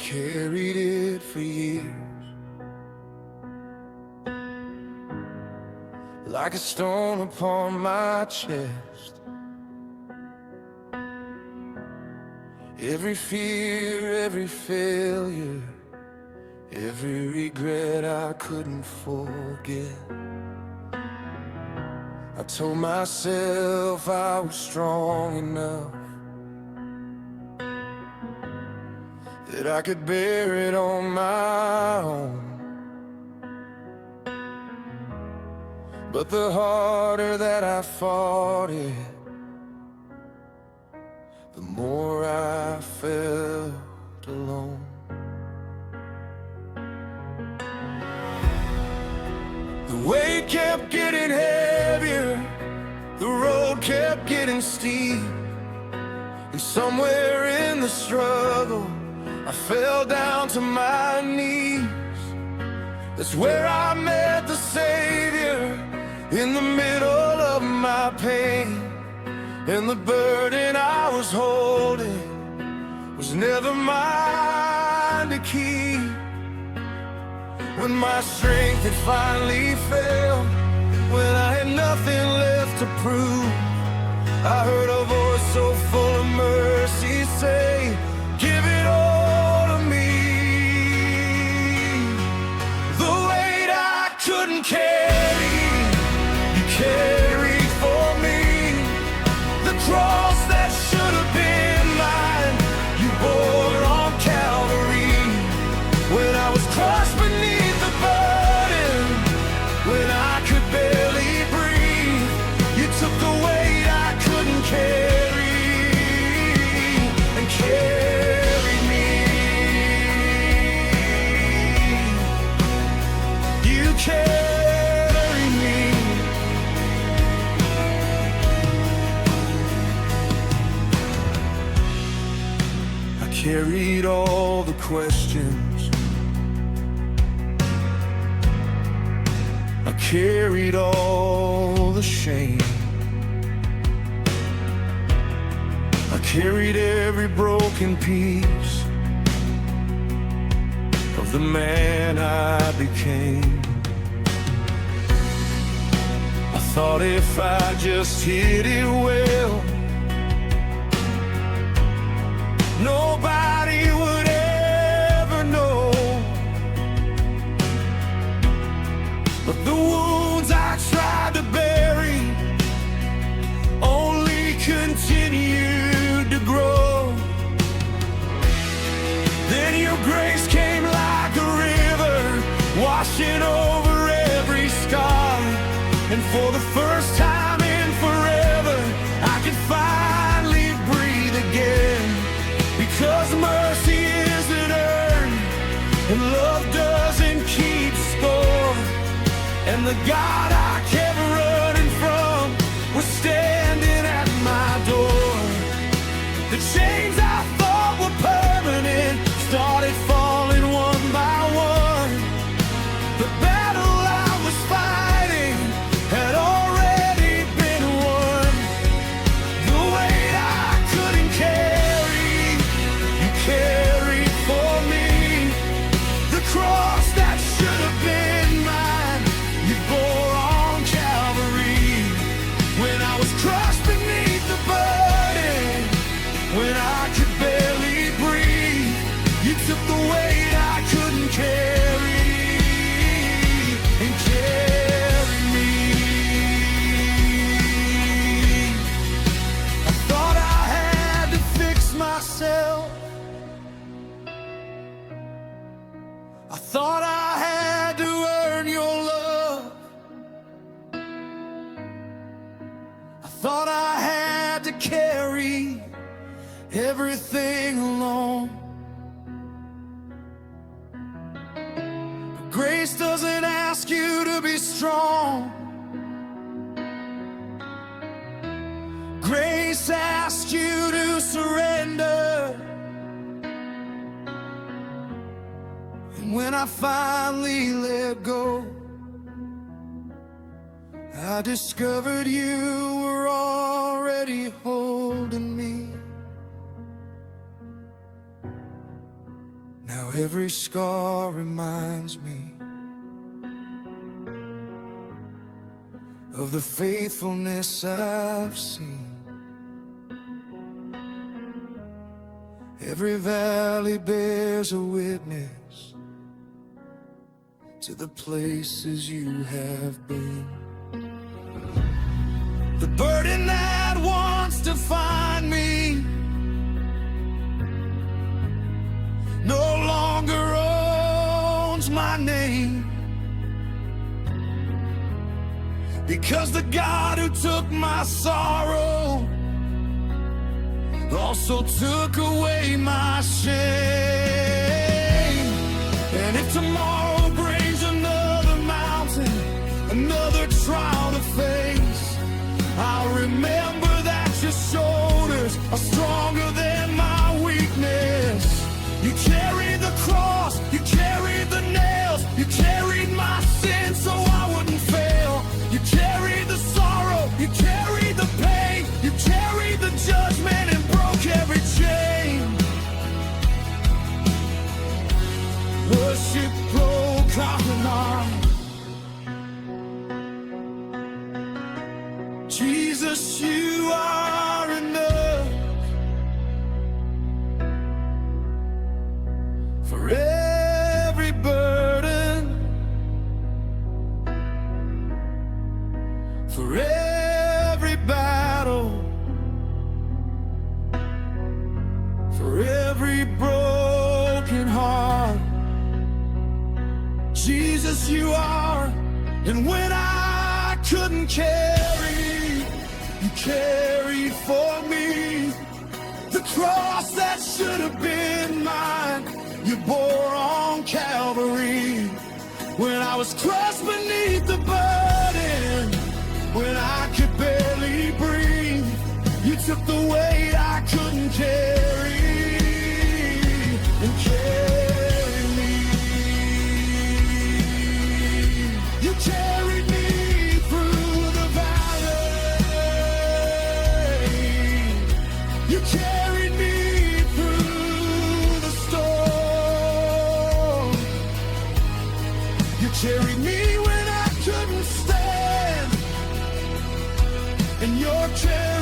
carried it for years, like a stone upon my chest. Every fear, every failure, every regret I couldn't forget. I told myself I was strong enough, that I could bear it on my own. But the harder that I fought it, the more I felt alone. The weight kept getting heavier, the road kept getting steep, and somewhere in the struggle I fell down to my knees. That's where I met the Savior, in the middle of my pain. And the burden I was holding was never mine to keep. When my strength had finally failed, when I had nothing left to prove, I heard a voice so full of mercy say, "Give it all to me." The weight I couldn't carry, you carried for me. The cross that should have been mine, you bore on Calvary. When I was crushed beneath the burden, when I could barely breathe, you took the weight I couldn't carry and carried me. You carried me. I carried all the questions, I carried all the shame, I carried every broken piece of the man I became. I thought if I just hid it well, nobody would ever know. But the wounds I tried to bury only continued to grow. Then your grace came like a river, washing over every scar. And for the first time in forever, I could finally breathe again. Because mercy isn't earned, and love doesn't keep score. And the God I kept running from was standing at my door. The chains I thought were permanent started falling one by one. The battle I was fighting had already been won. The weight I couldn't carry, you carried for me. The cross that should have been mine, you bore on Calvary. When I was crushed beneath the burden, when I could barely breathe, you took the weight I couldn't carry and carried me. I thought I had to fix myself, I thought I had to earn your love, I thought I had to carry everything alone. But grace doesn't ask you to be strong. Grace asks you to surrender. And when I finally let go, I discovered you were already holding me. Now Now every scar reminds me of the faithfulness I've seen. Every valley bears a witness to the places you have been. The burden that wants to find me no longer owns my name, because the God who took my sorrow also took away my shame. And if tomorrow brings another mountain, another trial to face, I'll remember that your shoulders are stronger than my weakness. You carried the cross, you carried the nails, you carried my sin so I wouldn't fail. You carried the sorrow, you carried the pain, you carried the judgment and broke every chain. Worship broke our Jesus, you are enough for every burden, for every battle, for every broken heart. Jesus, you are. And when I couldn't carry, you carried for me. The cross that should have been mine, you bore on Calvary. When I was crushed beneath the burden, when I could barely breathe, you took the weight I couldn't carry and carried me. You carried me through the valley. You carried me through the storm. You carried me when I couldn't stand. And your care